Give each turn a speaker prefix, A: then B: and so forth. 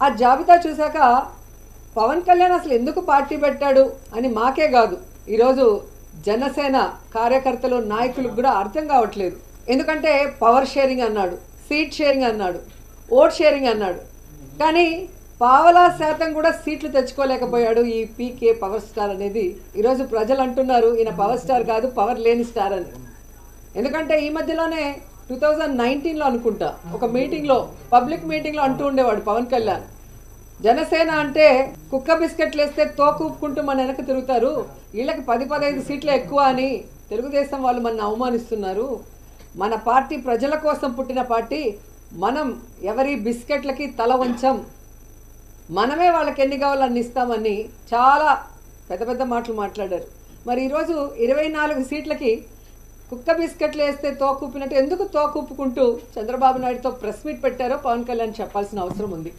A: ఆ జాబితా చూశాక పవన్ కళ్యాణ్ అసలు ఎందుకు పార్టీ పెట్టాడు అని మాకే కాదు ఈరోజు జనసేన కార్యకర్తలు నాయకులకు కూడా అర్థం కావట్లేదు. ఎందుకంటే పవర్ షేరింగ్ అన్నాడు, సీట్ షేరింగ్ అన్నాడు, ఓట్ షేరింగ్ అన్నాడు, కానీ పావలా శాతం కూడా సీట్లు తెచ్చుకోలేకపోయాడు ఈ పీకే పవర్ స్టార్ అనేది. ఈరోజు ప్రజలు అంటున్నారు ఈయన పవర్ స్టార్ కాదు, పవర్ లేని స్టార్ అని. ఎందుకంటే ఈ మధ్యలోనే 2019లో అనుకుంటా ఒక మీటింగ్లో, పబ్లిక్ మీటింగ్లో అంటూ ఉండేవాడు పవన్ కళ్యాణ్, జనసేన అంటే కుక్క బిస్కెట్లు వేస్తే తోకూపుకుంటూ మన వెనక తిరుగుతారు, వీళ్ళకి 10-15 సీట్లు ఎక్కువ అని తెలుగుదేశం వాళ్ళు మన అవమానిస్తున్నారు, మన పార్టీ ప్రజల కోసం పుట్టిన పార్టీ, మనం ఎవరి బిస్కెట్లకి తల వంచం, మనమే వాళ్ళకి ఎన్ని కావాలో అన్ని ఇస్తామని చాలా పెద్ద పెద్ద మాటలు మాట్లాడారు. మరి ఈరోజు 24 సీట్లకి కుక్క బిస్కెట్లు వేస్తే తోకూపినట్టు ఎందుకు తోకూపుకుంటూ చంద్రబాబు నాయుడుతో ప్రెస్ మీట్ పెట్టారో పవన్ కళ్యాణ్ చెప్పాల్సిన అవసరం ఉంది.